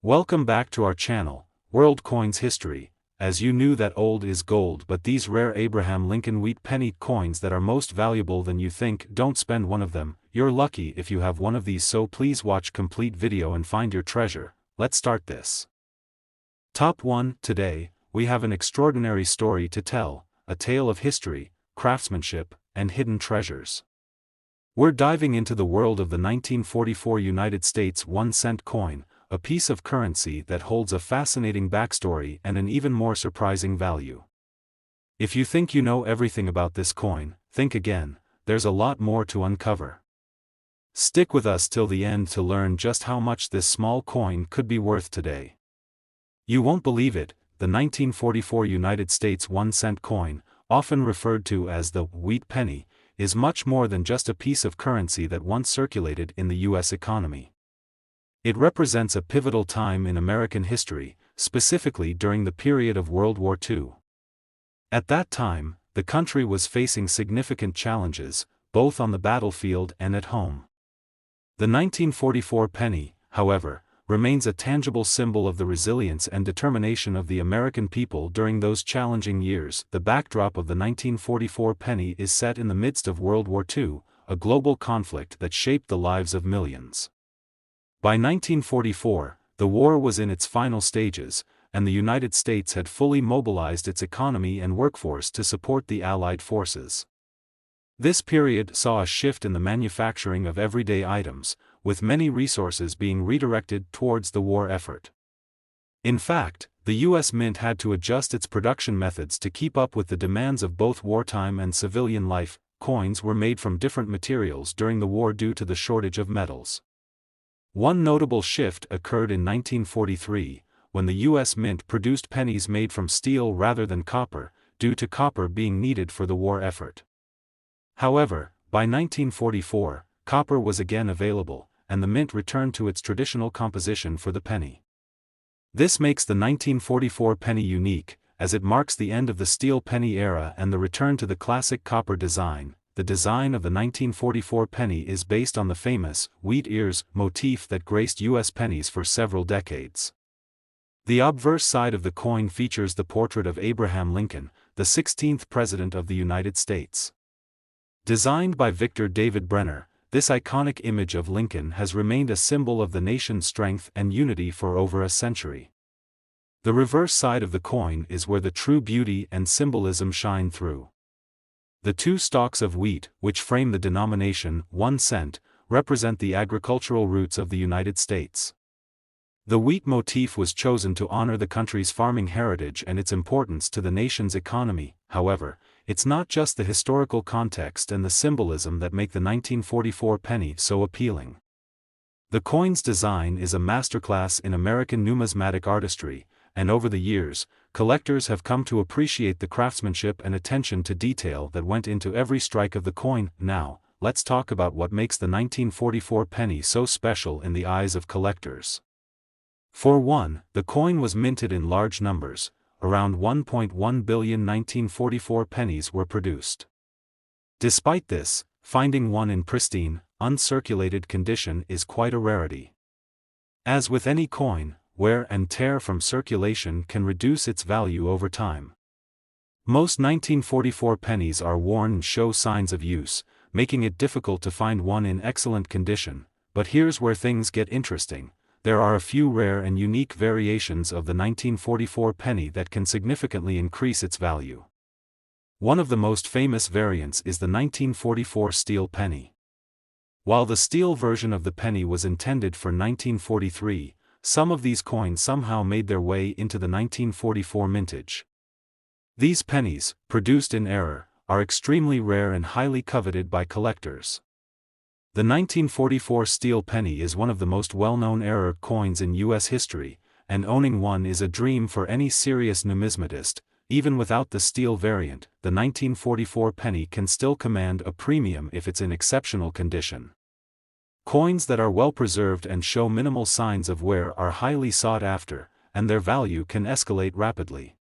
Welcome back to our channel, World Coins History. As you knew that old is gold, but these rare Abraham Lincoln wheat penny coins that are most valuable than you think, don't spend one of them. You're lucky if you have one of these, so please watch complete video and find your treasure. Let's start this. Top 1. Today, we have an extraordinary story to tell, a tale of history, craftsmanship, and hidden treasures. We're diving into the world of the 1944 United States 1-cent coin, a piece of currency that holds a fascinating backstory and an even more surprising value. If you think you know everything about this coin, think again, there's a lot more to uncover. Stick with us till the end to learn just how much this small coin could be worth today. You won't believe it, the 1944 United States 1-cent coin, often referred to as the wheat penny, is much more than just a piece of currency that once circulated in the U.S. economy. It represents a pivotal time in American history, specifically during the period of World War II. At that time, the country was facing significant challenges, both on the battlefield and at home. The 1944 penny, however, remains a tangible symbol of the resilience and determination of the American people during those challenging years. The backdrop of the 1944 penny is set in the midst of World War II, a global conflict that shaped the lives of millions. By 1944, the war was in its final stages, and the United States had fully mobilized its economy and workforce to support the Allied forces. This period saw a shift in the manufacturing of everyday items, with many resources being redirected towards the war effort. In fact, the U.S. Mint had to adjust its production methods to keep up with the demands of both wartime and civilian life. Coins were made from different materials during the war due to the shortage of metals. One notable shift occurred in 1943, when the U.S. Mint produced pennies made from steel rather than copper, due to copper being needed for the war effort. However, by 1944, copper was again available, and the mint returned to its traditional composition for the penny. This makes the 1944 penny unique, as it marks the end of the steel penny era and the return to the classic copper design. The design of the 1944 penny is based on the famous wheat ears motif that graced U.S. pennies for several decades. The obverse side of the coin features the portrait of Abraham Lincoln, the 16th President of the United States. Designed by Victor David Brenner, this iconic image of Lincoln has remained a symbol of the nation's strength and unity for over a century. The reverse side of the coin is where the true beauty and symbolism shine through. The two stalks of wheat, which frame the denomination 1 cent, represent the agricultural roots of the United States. The wheat motif was chosen to honor the country's farming heritage and its importance to the nation's economy. However, it's not just the historical context and the symbolism that make the 1944 penny so appealing. The coin's design is a masterclass in American numismatic artistry, and over the years, collectors have come to appreciate the craftsmanship and attention to detail that went into every strike of the coin. Now, let's talk about what makes the 1944 penny so special in the eyes of collectors. For one, the coin was minted in large numbers. Around 1.1 billion 1944 pennies were produced. Despite this, finding one in pristine, uncirculated condition is quite a rarity. As with any coin, wear and tear from circulation can reduce its value over time. Most 1944 pennies are worn and show signs of use, making it difficult to find one in excellent condition. But here's where things get interesting. There are a few rare and unique variations of the 1944 penny that can significantly increase its value. One of the most famous variants is the 1944 steel penny. While the steel version of the penny was intended for 1943, some of these coins somehow made their way into the 1944 mintage. These pennies, produced in error, are extremely rare and highly coveted by collectors. The 1944 steel penny is one of the most well-known error coins in U.S. history, and owning one is a dream for any serious numismatist. Even without the steel variant, the 1944 penny can still command a premium if it's in exceptional condition. Coins that are well preserved and show minimal signs of wear are highly sought after, and their value can escalate rapidly.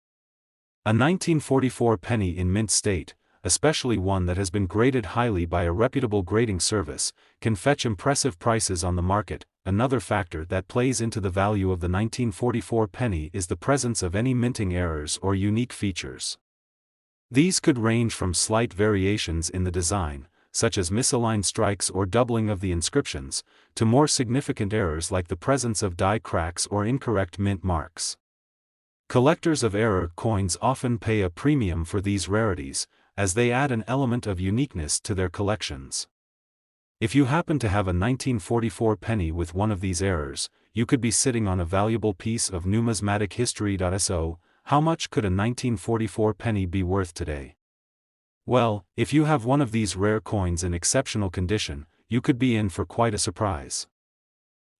A 1944 penny in mint state, especially one that has been graded highly by a reputable grading service, can fetch impressive prices on the market. Another factor that plays into the value of the 1944 penny is the presence of any minting errors or unique features. These could range from slight variations in the design, such as misaligned strikes or doubling of the inscriptions, to more significant errors like the presence of die cracks or incorrect mint marks. Collectors of error coins often pay a premium for these rarities, as they add an element of uniqueness to their collections. If you happen to have a 1944 penny with one of these errors, you could be sitting on a valuable piece of numismatic history. So, how much could a 1944 penny be worth today? Well, if you have one of these rare coins in exceptional condition, you could be in for quite a surprise.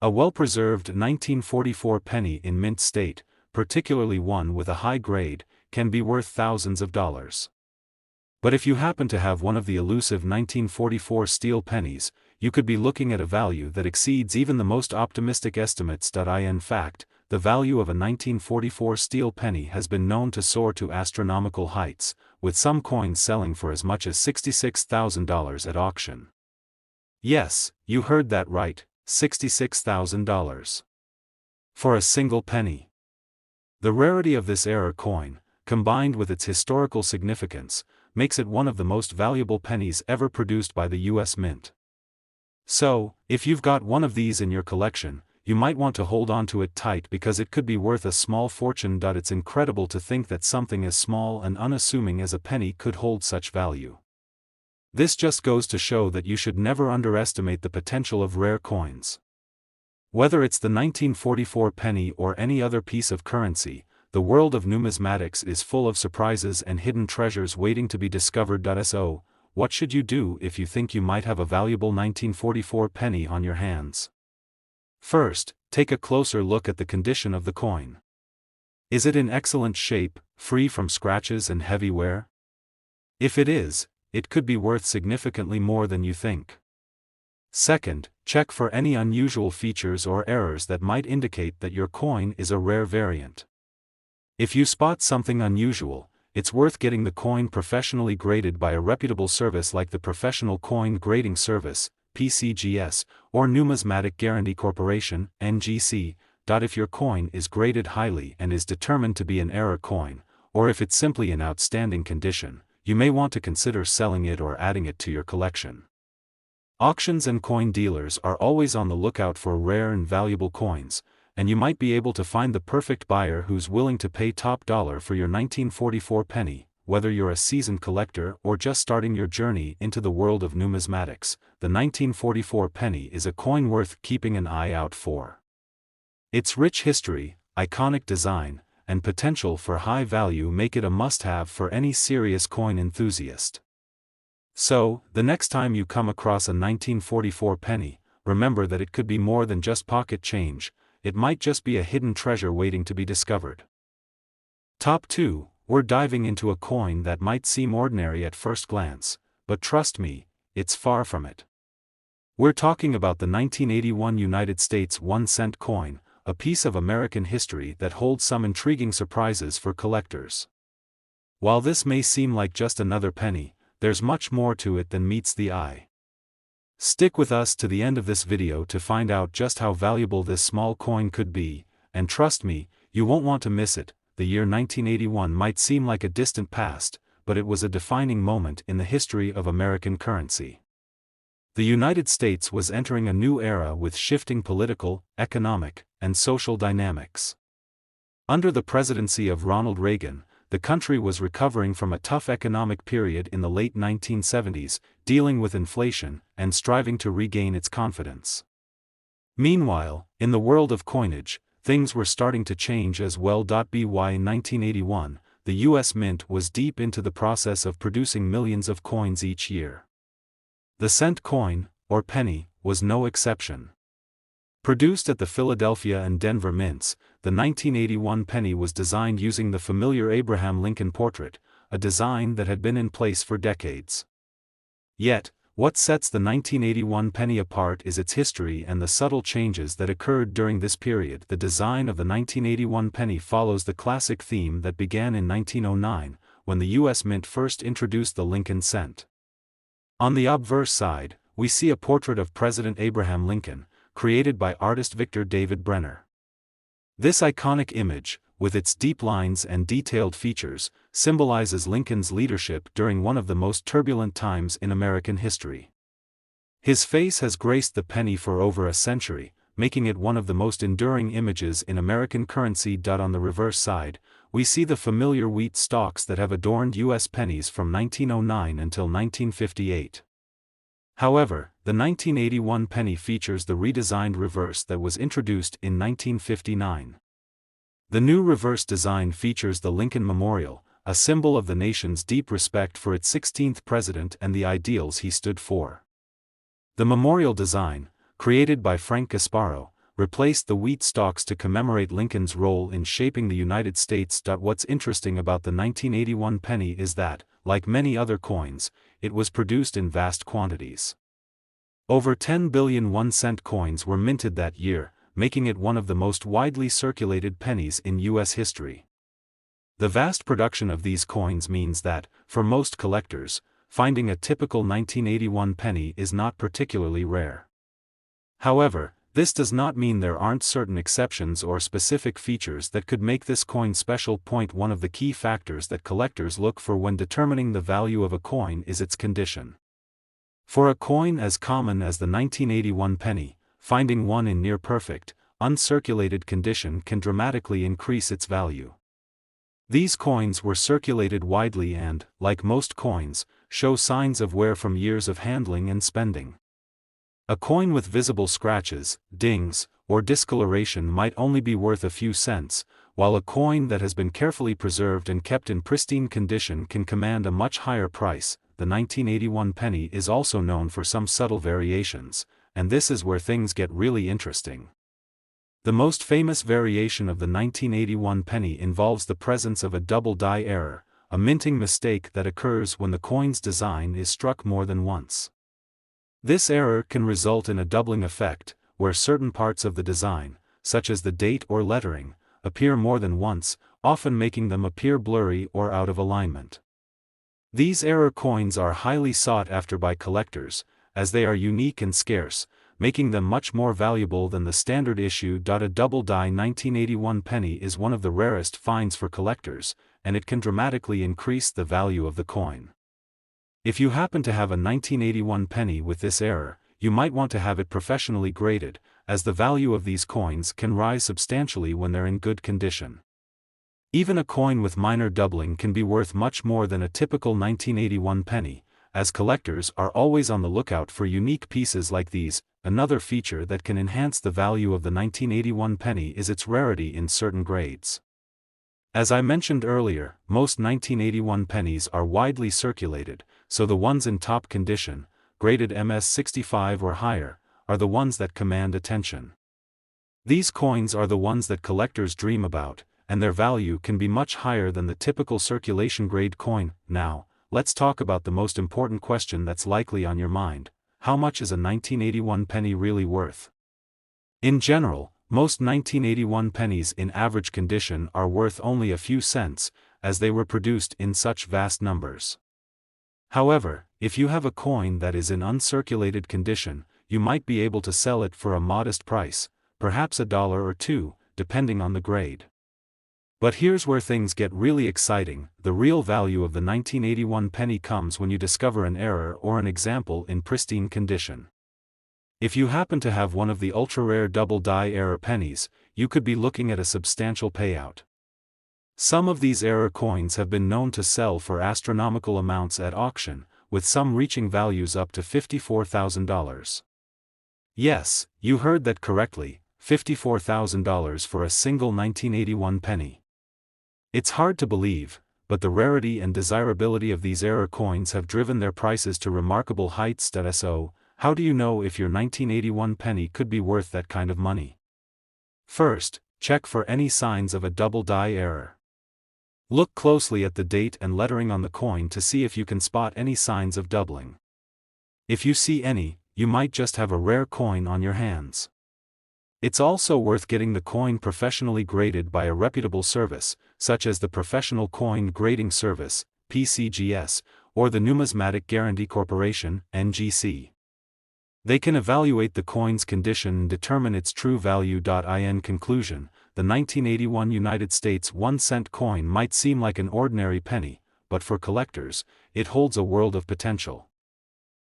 A well-preserved 1944 penny in mint state, particularly one with a high grade, can be worth thousands of dollars. But if you happen to have one of the elusive 1944 steel pennies, you could be looking at a value that exceeds even the most optimistic estimates. In fact, the value of a 1944 steel penny has been known to soar to astronomical heights, with some coins selling for as much as $66,000 at auction. Yes, you heard that right, $66,000. For a single penny. The rarity of this error coin, combined with its historical significance, makes it one of the most valuable pennies ever produced by the U.S. Mint. So, if you've got one of these in your collection, you might want to hold on to it tight because it could be worth a small fortune. It's incredible to think that something as small and unassuming as a penny could hold such value. This just goes to show that you should never underestimate the potential of rare coins. Whether it's the 1944 penny or any other piece of currency, the world of numismatics is full of surprises and hidden treasures waiting to be discovered. So, what should you do if you think you might have a valuable 1944 penny on your hands? First, take a closer look at the condition of the coin. Is it in excellent shape, free from scratches and heavy wear? If it is, it could be worth significantly more than you think. Second, check for any unusual features or errors that might indicate that your coin is a rare variant. If you spot something unusual, it's worth getting the coin professionally graded by a reputable service like the Professional Coin Grading Service, PCGS, or Numismatic Guarantee Corporation, NGC. If your coin is graded highly and is determined to be an error coin, or if it's simply in outstanding condition, you may want to consider selling it or adding it to your collection. Auctions and coin dealers are always on the lookout for rare and valuable coins, and you might be able to find the perfect buyer who's willing to pay top dollar for your 1944 penny. Whether you're a seasoned collector or just starting your journey into the world of numismatics, the 1944 penny is a coin worth keeping an eye out for. Its rich history, iconic design, and potential for high value make it a must-have for any serious coin enthusiast. So, the next time you come across a 1944 penny, remember that it could be more than just pocket change. It might just be a hidden treasure waiting to be discovered. Top 2, we're diving into a coin that might seem ordinary at first glance, but trust me, it's far from it. We're talking about the 1981 United States 1-cent coin, a piece of American history that holds some intriguing surprises for collectors. While this may seem like just another penny, there's much more to it than meets the eye. Stick with us to the end of this video to find out just how valuable this small coin could be, and trust me, you won't want to miss it. The year 1981 might seem like a distant past, but it was a defining moment in the history of American currency. The United States was entering a new era with shifting political, economic, and social dynamics. Under the presidency of Ronald Reagan, the country was recovering from a tough economic period in the late 1970s, dealing with inflation and striving to regain its confidence. Meanwhile, in the world of coinage, things were starting to change as well. In 1981, the U.S. Mint was deep into the process of producing millions of coins each year. The cent coin, or penny, was no exception. Produced at the Philadelphia and Denver mints, the 1981 penny was designed using the familiar Abraham Lincoln portrait, a design that had been in place for decades. Yet, what sets the 1981 penny apart is its history and the subtle changes that occurred during this period. The design of the 1981 penny follows the classic theme that began in 1909, when the U.S. Mint first introduced the Lincoln cent. On the obverse side, we see a portrait of President Abraham Lincoln, created by artist Victor David Brenner. This iconic image, with its deep lines and detailed features, symbolizes Lincoln's leadership during one of the most turbulent times in American history. His face has graced the penny for over a century, making it one of the most enduring images in American currency. On the reverse side, we see the familiar wheat stalks that have adorned U.S. pennies from 1909 until 1958. However, the 1981 penny features the redesigned reverse that was introduced in 1959. The new reverse design features the Lincoln Memorial, a symbol of the nation's deep respect for its 16th president and the ideals he stood for. The memorial design, created by Frank Gasparo, replaced the wheat stalks to commemorate Lincoln's role in shaping the United States. What's interesting about the 1981 penny is that, like many other coins, it was produced in vast quantities. Over 10 billion 1-cent coins were minted that year, making it one of the most widely circulated pennies in U.S. history. The vast production of these coins means that, for most collectors, finding a typical 1981 penny is not particularly rare. However, this does not mean there aren't certain exceptions or specific features that could make this coin special. One of the key factors that collectors look for when determining the value of a coin is its condition. For a coin as common as the 1981 penny, finding one in near-perfect, uncirculated condition can dramatically increase its value. These coins were circulated widely and, like most coins, show signs of wear from years of handling and spending. A coin with visible scratches, dings, or discoloration might only be worth a few cents, while a coin that has been carefully preserved and kept in pristine condition can command a much higher price. The 1981 penny is also known for some subtle variations, and this is where things get really interesting. The most famous variation of the 1981 penny involves the presence of a double die error, a minting mistake that occurs when the coin's design is struck more than once. This error can result in a doubling effect, where certain parts of the design, such as the date or lettering, appear more than once, often making them appear blurry or out of alignment. These error coins are highly sought after by collectors, as they are unique and scarce, making them much more valuable than the standard issue. A double die 1981 penny is one of the rarest finds for collectors, and it can dramatically increase the value of the coin. If you happen to have a 1981 penny with this error, you might want to have it professionally graded, as the value of these coins can rise substantially when they're in good condition. Even a coin with minor doubling can be worth much more than a typical 1981 penny, as collectors are always on the lookout for unique pieces like these. Another feature that can enhance the value of the 1981 penny is its rarity in certain grades. As I mentioned earlier, most 1981 pennies are widely circulated, so the ones in top condition, graded MS65 or higher, are the ones that command attention. These coins are the ones that collectors dream about, and their value can be much higher than the typical circulation grade coin. Now, let's talk about the most important question that's likely on your mind: how much is a 1981 penny really worth? In general, most 1981 pennies in average condition are worth only a few cents, as they were produced in such vast numbers. However, if you have a coin that is in uncirculated condition, you might be able to sell it for a modest price, perhaps $1 or $2, depending on the grade. But here's where things get really exciting: the real value of the 1981 penny comes when you discover an error or an example in pristine condition. If you happen to have one of the ultra-rare double die error pennies, you could be looking at a substantial payout. Some of these error coins have been known to sell for astronomical amounts at auction, with some reaching values up to $54,000. Yes, you heard that correctly, $54,000 for a single 1981 penny. It's hard to believe, but the rarity and desirability of these error coins have driven their prices to remarkable heights. So, how do you know if your 1981 penny could be worth that kind of money? First, check for any signs of a double die error. Look closely at the date and lettering on the coin to see if you can spot any signs of doubling. If you see any, you might just have a rare coin on your hands. It's also worth getting the coin professionally graded by a reputable service, such as the Professional Coin Grading Service, PCGS, or the Numismatic Guarantee Corporation, NGC. They can evaluate the coin's condition and determine its true value. In conclusion, the 1981 United States 1-cent coin might seem like an ordinary penny, but for collectors, it holds a world of potential.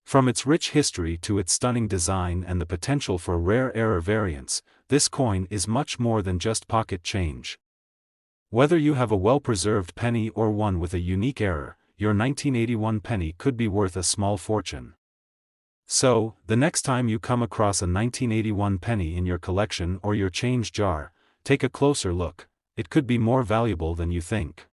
From its rich history to its stunning design and the potential for rare error variants, this coin is much more than just pocket change. Whether you have a well-preserved penny or one with a unique error, your 1981 penny could be worth a small fortune. So, the next time you come across a 1981 penny in your collection or your change jar, take a closer look. It could be more valuable than you think.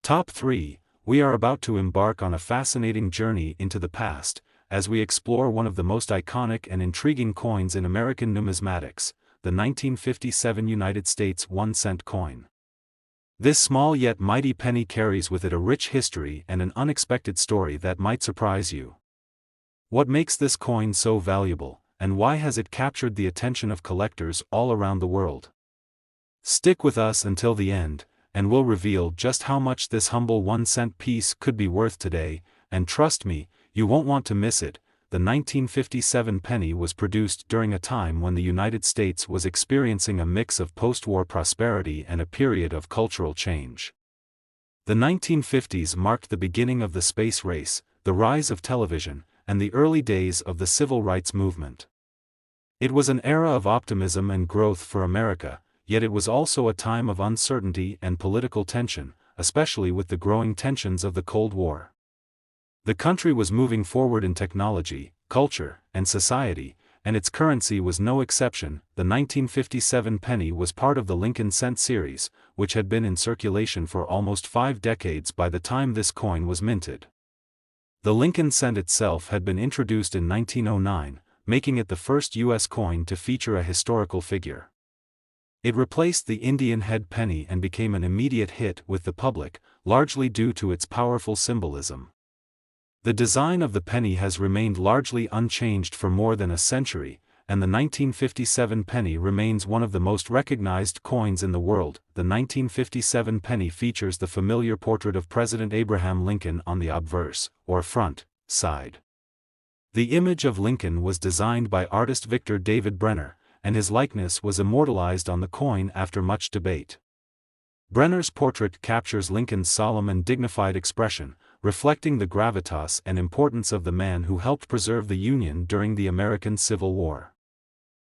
Top 3. We are about to embark on a fascinating journey into the past, as we explore one of the most iconic and intriguing coins in American numismatics, the 1957 United States 1-cent coin. This small yet mighty penny carries with it a rich history and an unexpected story that might surprise you. What makes this coin so valuable, and why has it captured the attention of collectors all around the world? Stick with us until the end, and we'll reveal just how much this humble 1-cent piece could be worth today, and trust me, you won't want to miss it. The 1957 penny was produced during a time when the United States was experiencing a mix of post-war prosperity and a period of cultural change. The 1950s marked the beginning of the space race, the rise of television, and the early days of the civil rights movement. It was an era of optimism and growth for America, yet it was also a time of uncertainty and political tension, especially with the growing tensions of the Cold War. The country was moving forward in technology, culture, and society, and its currency was no exception. The 1957 penny was part of the Lincoln cent series, which had been in circulation for almost 5 decades by the time this coin was minted. The Lincoln cent itself had been introduced in 1909, making it the first U.S. coin to feature a historical figure. It replaced the Indian head penny and became an immediate hit with the public, largely due to its powerful symbolism. The design of the penny has remained largely unchanged for more than a century, and the 1957 penny remains one of the most recognized coins in the world. The 1957 penny features the familiar portrait of President Abraham Lincoln on the obverse, or front, side. The image of Lincoln was designed by artist Victor David Brenner, and his likeness was immortalized on the coin after much debate. Brenner's portrait captures Lincoln's solemn and dignified expression, reflecting the gravitas and importance of the man who helped preserve the Union during the American Civil War.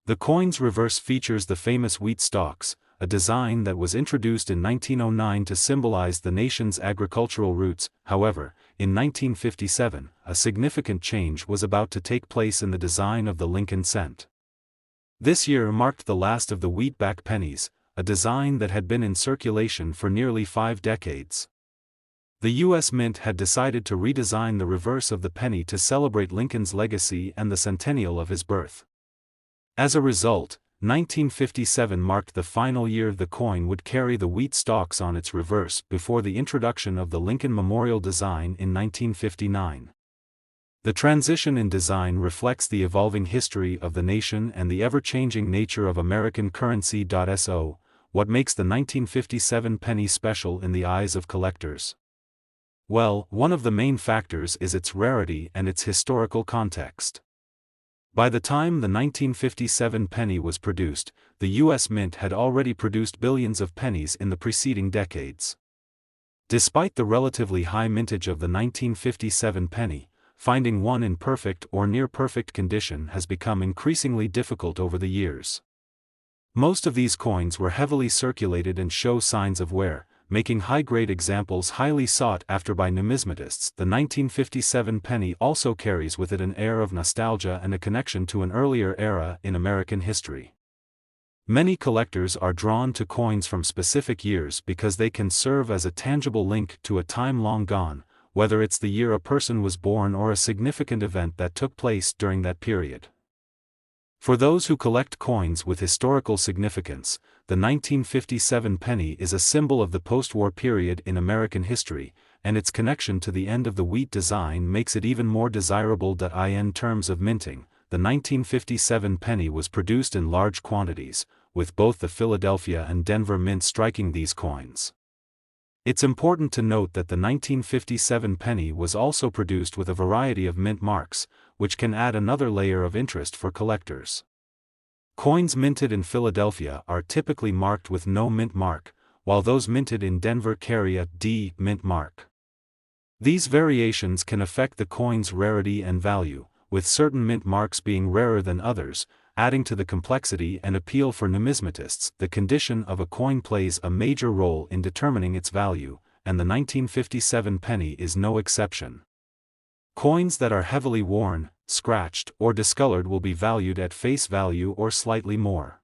The coin's reverse features the famous wheat stalks, a design that was introduced in 1909 to symbolize the nation's agricultural roots. However, in 1957, a significant change was about to take place in the design of the Lincoln cent. This year marked the last of the wheatback pennies, a design that had been in circulation for nearly 5 decades. The U.S. Mint had decided to redesign the reverse of the penny to celebrate Lincoln's legacy and the centennial of his birth. As a result, 1957 marked the final year the coin would carry the wheat stalks on its reverse before the introduction of the Lincoln Memorial design in 1959. The transition in design reflects the evolving history of the nation and the ever-changing nature of American currency. So, what makes the 1957 penny special in the eyes of collectors? Well, one of the main factors is its rarity and its historical context. By the time the 1957 penny was produced, the U.S. Mint had already produced billions of pennies in the preceding decades. Despite the relatively high mintage of the 1957 penny, finding one in perfect or near-perfect condition has become increasingly difficult over the years. Most of these coins were heavily circulated and show signs of wear, making high-grade examples highly sought after by numismatists. The 1957 penny also carries with it an air of nostalgia and a connection to an earlier era in American history. Many collectors are drawn to coins from specific years because they can serve as a tangible link to a time long gone, whether it's the year a person was born or a significant event that took place during that period. For those who collect coins with historical significance, the 1957 penny is a symbol of the post-war period in American history, and its connection to the end of the wheat design makes it even more desirable. In terms of minting, the 1957 penny was produced in large quantities, with both the Philadelphia and Denver Mint striking these coins. It's important to note that the 1957 penny was also produced with a variety of mint marks, which can add another layer of interest for collectors. Coins minted in Philadelphia are typically marked with no mint mark, while those minted in Denver carry a D mint mark. These variations can affect the coin's rarity and value, with certain mint marks being rarer than others, adding to the complexity and appeal for numismatists. The condition of a coin plays a major role in determining its value, and the 1957 penny is no exception. Coins that are heavily worn, scratched, or discolored will be valued at face value or slightly more.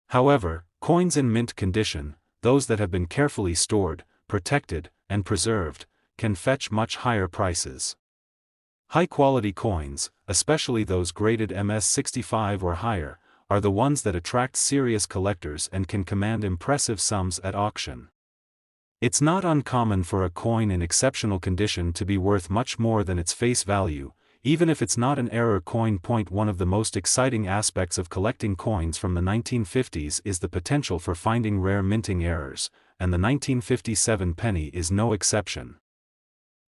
However, coins in mint condition, those that have been carefully stored, protected, and preserved, can fetch much higher prices. High-quality coins, especially those graded MS-65 or higher, are the ones that attract serious collectors and can command impressive sums at auction. It's not uncommon for a coin in exceptional condition to be worth much more than its face value, even if it's not an error coin. One of the most exciting aspects of collecting coins from the 1950s is the potential for finding rare minting errors, and the 1957 penny is no exception.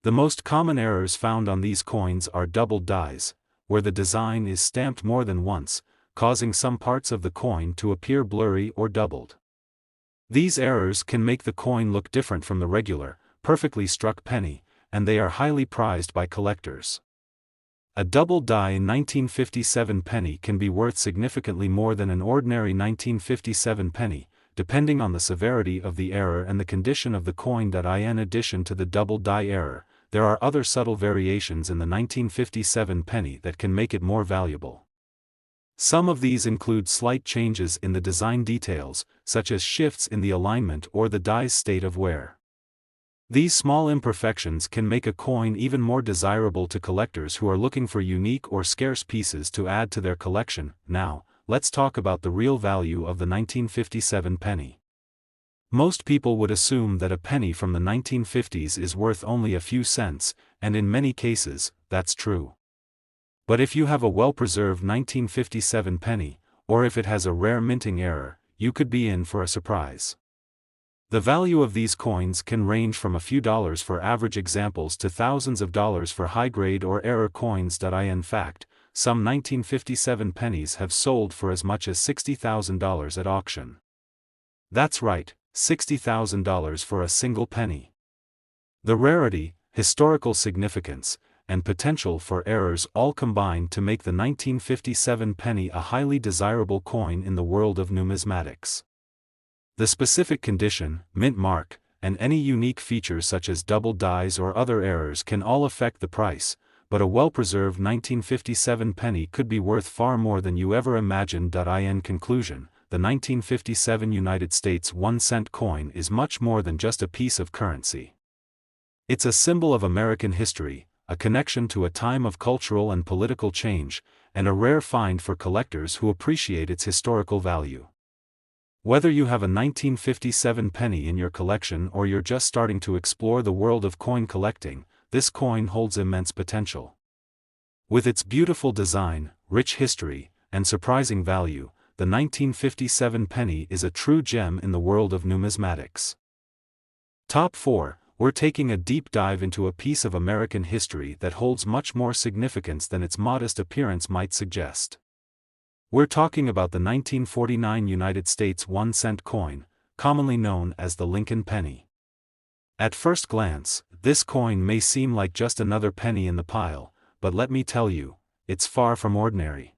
The most common errors found on these coins are doubled dies, where the design is stamped more than once, causing some parts of the coin to appear blurry or doubled. These errors can make the coin look different from the regular, perfectly struck penny, and they are highly prized by collectors. A double die 1957 penny can be worth significantly more than an ordinary 1957 penny, depending on the severity of the error and the condition of the coin. In addition to the double die error, there are other subtle variations in the 1957 penny that can make it more valuable. Some of these include slight changes in the design details, such as shifts in the alignment or the die's state of wear. These small imperfections can make a coin even more desirable to collectors who are looking for unique or scarce pieces to add to their collection. Now, let's talk about the real value of the 1957 penny. Most people would assume that a penny from the 1950s is worth only a few cents, and in many cases, that's true. But if you have a well-preserved 1957 penny, or if it has a rare minting error, you could be in for a surprise. The value of these coins can range from a few dollars for average examples to thousands of dollars for high-grade or error coins. In fact, some 1957 pennies have sold for as much as $60,000 at auction. That's right, $60,000 for a single penny. The rarity, historical significance, and potential for errors all combine to make the 1957 penny a highly desirable coin in the world of numismatics. The specific condition, mint mark, and any unique features such as double dies or other errors can all affect the price, but a well-preserved 1957 penny could be worth far more than you ever imagined. In conclusion, the 1957 United States 1-cent coin is much more than just a piece of currency. It's a symbol of American history, a connection to a time of cultural and political change, and a rare find for collectors who appreciate its historical value. Whether you have a 1957 penny in your collection or you're just starting to explore the world of coin collecting, this coin holds immense potential. With its beautiful design, rich history, and surprising value, the 1957 penny is a true gem in the world of numismatics. Top 4. We're taking a deep dive into a piece of American history that holds much more significance than its modest appearance might suggest. We're talking about the 1949 United States 1-cent coin, commonly known as the Lincoln penny. At first glance, this coin may seem like just another penny in the pile, but let me tell you, it's far from ordinary.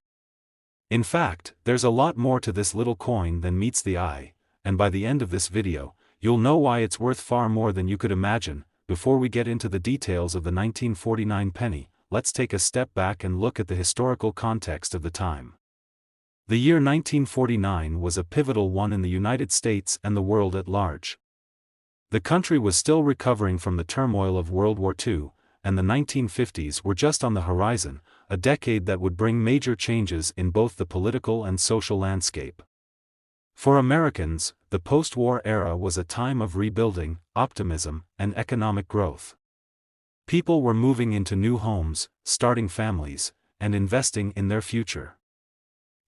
In fact, there's a lot more to this little coin than meets the eye, and by the end of this video, you'll know why it's worth far more than you could imagine. Before we get into the details of the 1949 penny, let's take a step back and look at the historical context of the time. The year 1949 was a pivotal one in the United States and the world at large. The country was still recovering from the turmoil of World War II, and the 1950s were just on the horizon, a decade that would bring major changes in both the political and social landscape. For Americans, the post-war era was a time of rebuilding, optimism, and economic growth. People were moving into new homes, starting families, and investing in their future.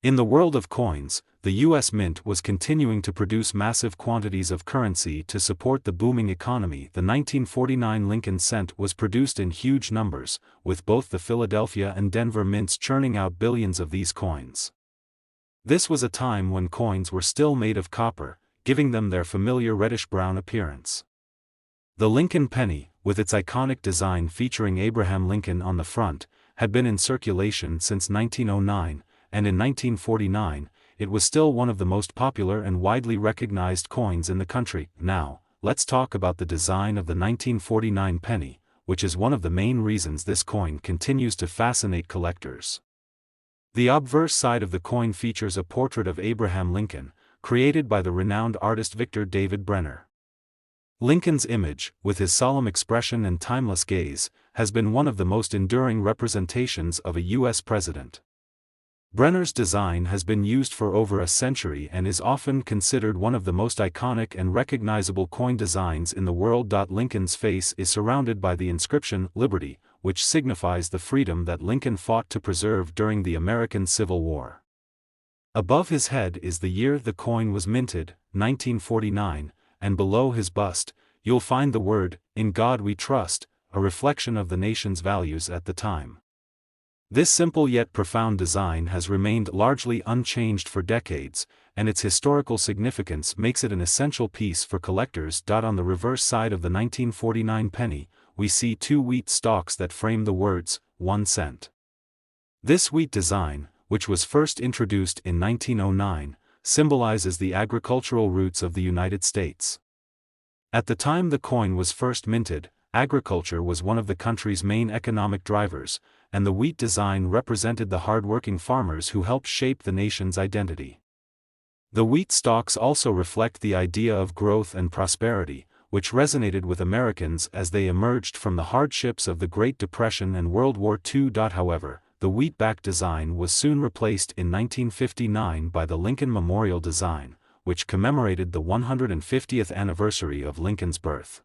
In the world of coins, the U.S. Mint was continuing to produce massive quantities of currency to support the booming economy. The 1949 Lincoln cent was produced in huge numbers, with both the Philadelphia and Denver mints churning out billions of these coins. This was a time when coins were still made of copper, giving them their familiar reddish-brown appearance. The Lincoln penny, with its iconic design featuring Abraham Lincoln on the front, had been in circulation since 1909, and in 1949, it was still one of the most popular and widely recognized coins in the country. Now, let's talk about the design of the 1949 penny, which is one of the main reasons this coin continues to fascinate collectors. The obverse side of the coin features a portrait of Abraham Lincoln, created by the renowned artist Victor David Brenner. Lincoln's image, with his solemn expression and timeless gaze, has been one of the most enduring representations of a U.S. president. Brenner's design has been used for over a century and is often considered one of the most iconic and recognizable coin designs in the world. Lincoln's face is surrounded by the inscription, "Liberty," which signifies the freedom that Lincoln fought to preserve during the American Civil War. Above his head is the year the coin was minted, 1949, and below his bust, you'll find the word, "In God We Trust," a reflection of the nation's values at the time. This simple yet profound design has remained largely unchanged for decades, and its historical significance makes it an essential piece for collectors. On the reverse side of the 1949 penny, we see two wheat stalks that frame the words, 1 cent. This wheat design, which was first introduced in 1909, symbolizes the agricultural roots of the United States. At the time the coin was first minted, agriculture was one of the country's main economic drivers, and the wheat design represented the hard-working farmers who helped shape the nation's identity. The wheat stalks also reflect the idea of growth and prosperity, which resonated with Americans as they emerged from the hardships of the Great Depression and World War II. However, the wheat-back design was soon replaced in 1959 by the Lincoln Memorial design, which commemorated the 150th anniversary of Lincoln's birth.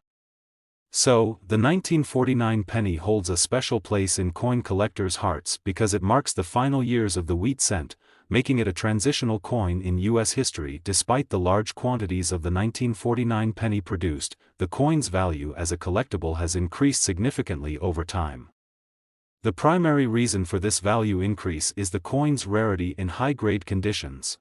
So, the 1949 penny holds a special place in coin collectors' hearts because it marks the final years of the wheat cent, making it a transitional coin in U.S. history. Despite the large quantities of the 1949 penny produced, the coin's value as a collectible has increased significantly over time. The primary reason for this value increase is the coin's rarity in high-grade conditions.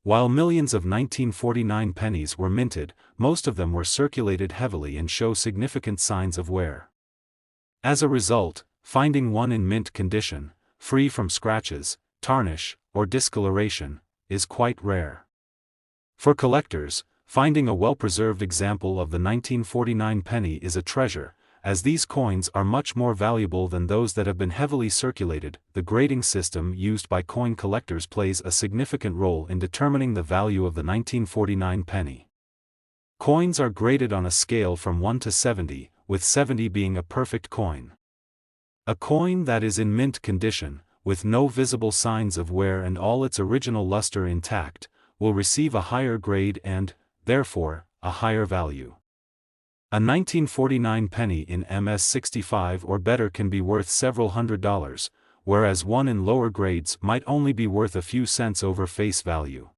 While millions of 1949 pennies were minted, most of them were circulated heavily and show significant signs of wear. As a result, finding one in mint condition, free from scratches, tarnish, or discoloration, is quite rare. For collectors, finding a well-preserved example of the 1949 penny is a treasure, as these coins are much more valuable than those that have been heavily circulated. The grading system used by coin collectors plays a significant role in determining the value of the 1949 penny. Coins are graded on a scale from 1 to 70, with 70 being a perfect coin. A coin that is in mint condition, with no visible signs of wear and all its original luster intact, will receive a higher grade and, therefore, a higher value. A 1949 penny in MS-65 or better can be worth several $100s, whereas one in lower grades might only be worth a few cents over face value.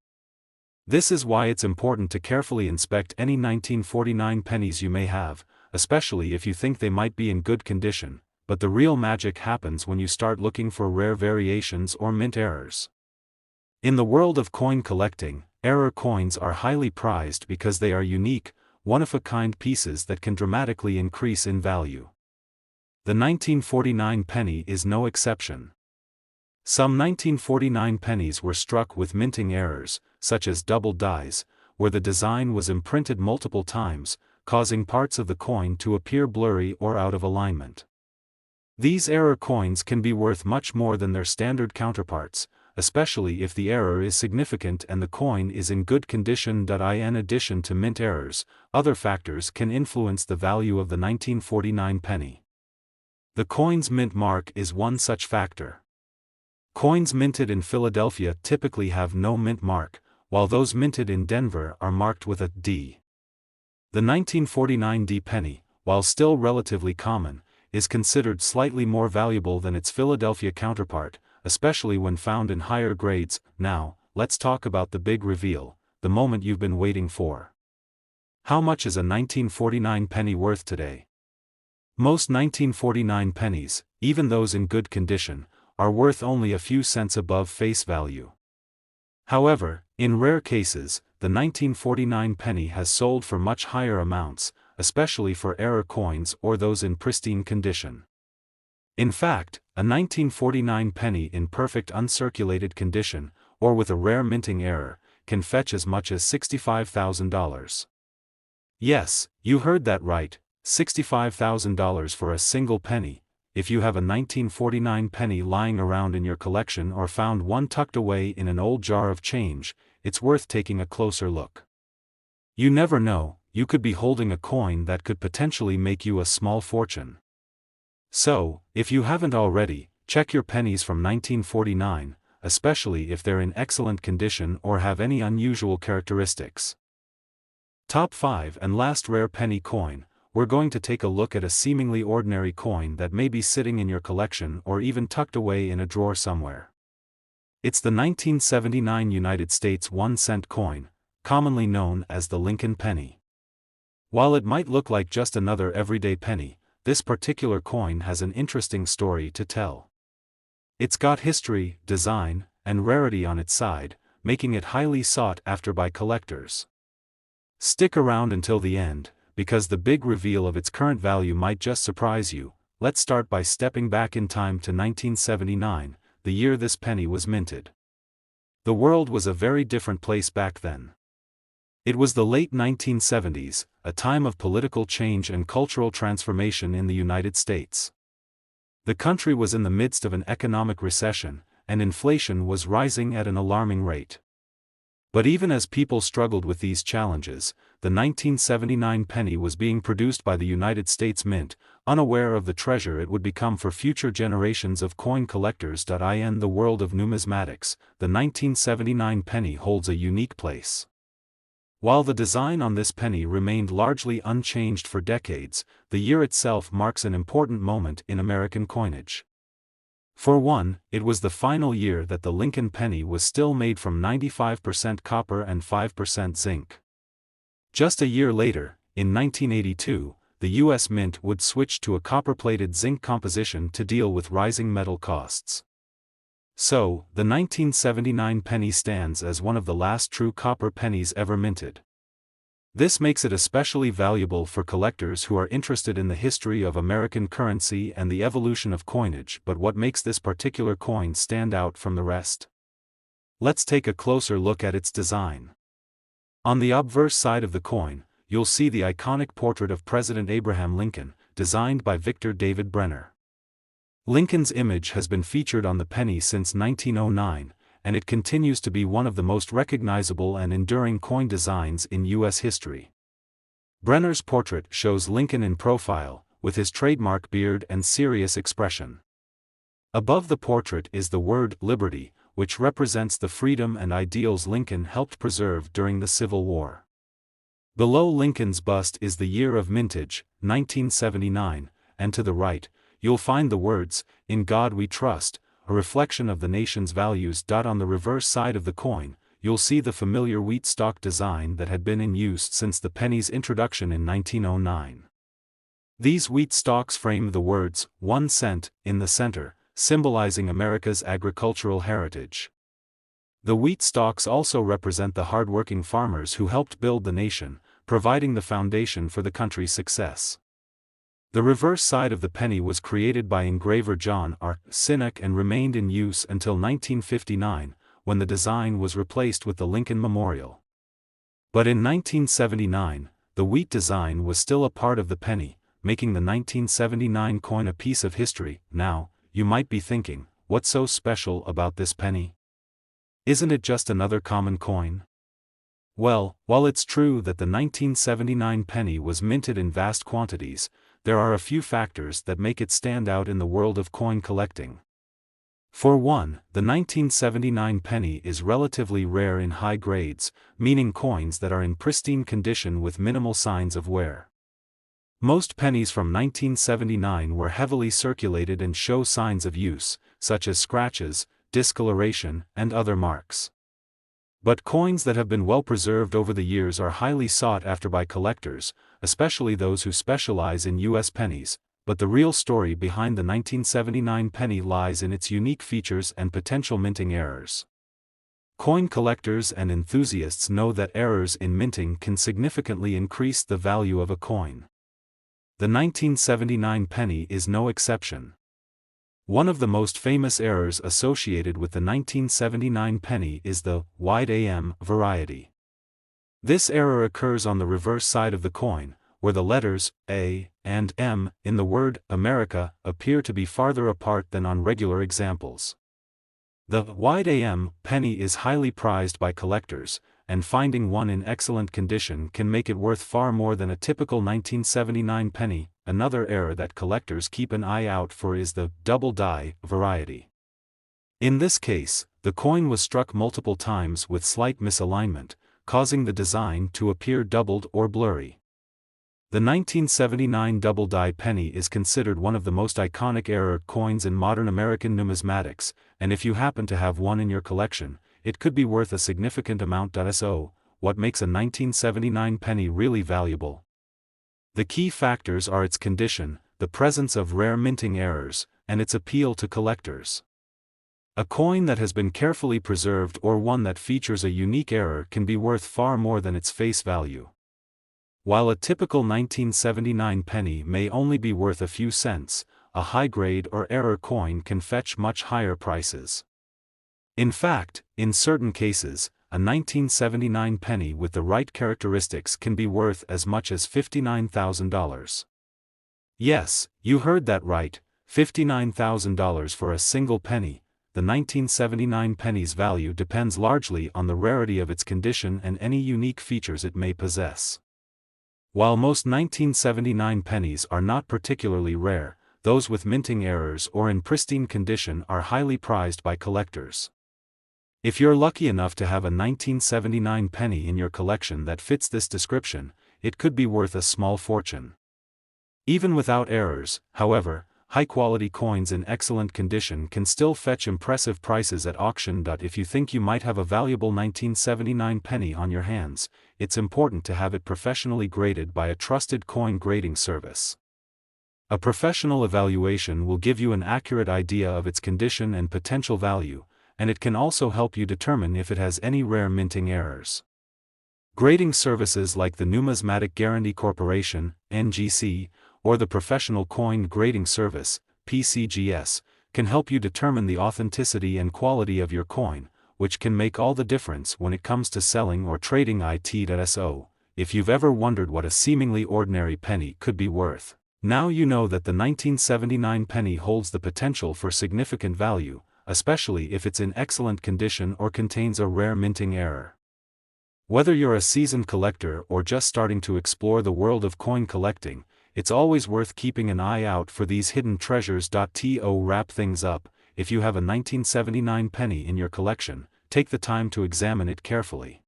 This is why it's important to carefully inspect any 1949 pennies you may have, especially if you think they might be in good condition, but the real magic happens when you start looking for rare variations or mint errors. In the world of coin collecting, error coins are highly prized because they are unique, one-of-a-kind pieces that can dramatically increase in value. The 1949 penny is no exception. Some 1949 pennies were struck with minting errors, such as double dies, where the design was imprinted multiple times, causing parts of the coin to appear blurry or out of alignment. These error coins can be worth much more than their standard counterparts, especially if the error is significant and the coin is in good condition. In addition to mint errors, other factors can influence the value of the 1949 penny. The coin's mint mark is one such factor. Coins minted in Philadelphia typically have no mint mark, while those minted in Denver are marked with a D. The 1949 D penny, while still relatively common, is considered slightly more valuable than its Philadelphia counterpart, especially when found in higher grades. Now, let's talk about the big reveal, the moment you've been waiting for. How much is a 1949 penny worth today? Most 1949 pennies, even those in good condition, are worth only a few cents above face value. However, in rare cases, the 1949 penny has sold for much higher amounts, especially for error coins or those in pristine condition. In fact, a 1949 penny in perfect uncirculated condition, or with a rare minting error, can fetch as much as $65,000. Yes, you heard that right, $65,000 for a single penny. If you have a 1949 penny lying around in your collection or found one tucked away in an old jar of change, it's worth taking a closer look. You never know, you could be holding a coin that could potentially make you a small fortune. So, if you haven't already, check your pennies from 1949, especially if they're in excellent condition or have any unusual characteristics. Top 5 and last rare penny coin. We're going to take a look at a seemingly ordinary coin that may be sitting in your collection or even tucked away in a drawer somewhere. It's the 1979 United States 1-cent coin, commonly known as the Lincoln penny. While it might look like just another everyday penny, this particular coin has an interesting story to tell. It's got history, design, and rarity on its side, making it highly sought after by collectors. Stick around until the end, because the big reveal of its current value might just surprise you. Let's start by stepping back in time to 1979, the year this penny was minted. The world was a very different place back then. It was the late 1970s, a time of political change and cultural transformation in the United States. The country was in the midst of an economic recession, and inflation was rising at an alarming rate. But even as people struggled with these challenges, the 1979 penny was being produced by the United States Mint, unaware of the treasure it would become for future generations of coin collectors. In the world of numismatics, the 1979 penny holds a unique place. While the design on this penny remained largely unchanged for decades, the year itself marks an important moment in American coinage. For one, it was the final year that the Lincoln penny was still made from 95% copper and 5% zinc. Just a year later, in 1982, the U.S. Mint would switch to a copper-plated zinc composition to deal with rising metal costs. So, the 1979 penny stands as one of the last true copper pennies ever minted. This makes it especially valuable for collectors who are interested in the history of American currency and the evolution of coinage. But what makes this particular coin stand out from the rest? Let's take a closer look at its design. On the obverse side of the coin, you'll see the iconic portrait of President Abraham Lincoln, designed by Victor David Brenner. Lincoln's image has been featured on the penny since 1909, and it continues to be one of the most recognizable and enduring coin designs in U.S. history. Brenner's portrait shows Lincoln in profile, with his trademark beard and serious expression. Above the portrait is the word "Liberty," which represents the freedom and ideals Lincoln helped preserve during the Civil War. Below Lincoln's bust is the year of mintage, 1979, and to the right, you'll find the words, "In God We Trust," a reflection of the nation's values. On the reverse side of the coin, you'll see the familiar wheat stock design that had been in use since the penny's introduction in 1909. These wheat stalks frame the words, 1 cent, in the center, symbolizing America's agricultural heritage. The wheat stalks also represent the hard-working farmers who helped build the nation, providing the foundation for the country's success. The reverse side of the penny was created by engraver John R. Sinek and remained in use until 1959, when the design was replaced with the Lincoln Memorial. But in 1979, the wheat design was still a part of the penny, making the 1979 coin a piece of history. Now, you might be thinking, what's so special about this penny? Isn't it just another common coin? Well, while it's true that the 1979 penny was minted in vast quantities, there are a few factors that make it stand out in the world of coin collecting. For one, the 1979 penny is relatively rare in high grades, meaning coins that are in pristine condition with minimal signs of wear. Most pennies from 1979 were heavily circulated and show signs of use, such as scratches, discoloration, and other marks. But coins that have been well preserved over the years are highly sought after by collectors, especially those who specialize in U.S. pennies, but the real story behind the 1979 penny lies in its unique features and potential minting errors. Coin collectors and enthusiasts know that errors in minting can significantly increase the value of a coin. The 1979 penny is no exception. One of the most famous errors associated with the 1979 penny is the wide AM variety. This error occurs on the reverse side of the coin, where the letters A and M in the word America appear to be farther apart than on regular examples. The wide AM penny is highly prized by collectors, and finding one in excellent condition can make it worth far more than a typical 1979 penny. Another error that collectors keep an eye out for is the double die variety. In this case, the coin was struck multiple times with slight misalignment, causing the design to appear doubled or blurry. The 1979 double die penny is considered one of the most iconic error coins in modern American numismatics, and if you happen to have one in your collection, it could be worth a significant amount. So, what makes a 1979 penny really valuable? The key factors are its condition, the presence of rare minting errors, and its appeal to collectors. A coin that has been carefully preserved or one that features a unique error can be worth far more than its face value. While a typical 1979 penny may only be worth a few cents, a high-grade or error coin can fetch much higher prices. In fact, in certain cases, a 1979 penny with the right characteristics can be worth as much as $59,000. Yes, you heard that right, $59,000 for a single penny. The 1979 penny's value depends largely on the rarity of its condition and any unique features it may possess. While most 1979 pennies are not particularly rare, those with minting errors or in pristine condition are highly prized by collectors. If you're lucky enough to have a 1979 penny in your collection that fits this description, it could be worth a small fortune. Even without errors, however, high-quality coins in excellent condition can still fetch impressive prices at auction. If you think you might have a valuable 1979 penny on your hands, it's important to have it professionally graded by a trusted coin grading service. A professional evaluation will give you an accurate idea of its condition and potential value, and it can also help you determine if it has any rare minting errors. Grading services like the Numismatic Guarantee Corporation, NGC, or the Professional Coin Grading Service, PCGS, can help you determine the authenticity and quality of your coin, which can make all the difference when it comes to selling or trading it. So, if you've ever wondered what a seemingly ordinary penny could be worth, now you know that the 1979 penny holds the potential for significant value, especially if it's in excellent condition or contains a rare minting error. Whether you're a seasoned collector or just starting to explore the world of coin collecting, it's always worth keeping an eye out for these hidden treasures. To wrap things up, if you have a 1979 penny in your collection, take the time to examine it carefully.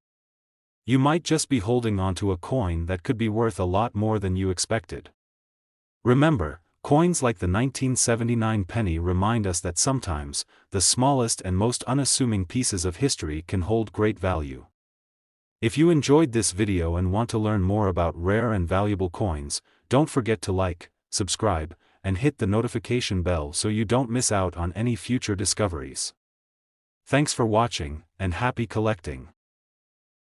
You might just be holding onto a coin that could be worth a lot more than you expected. Remember, coins like the 1979 penny remind us that sometimes, the smallest and most unassuming pieces of history can hold great value. If you enjoyed this video and want to learn more about rare and valuable coins, don't forget to like, subscribe, and hit the notification bell so you don't miss out on any future discoveries. Thanks for watching, and happy collecting!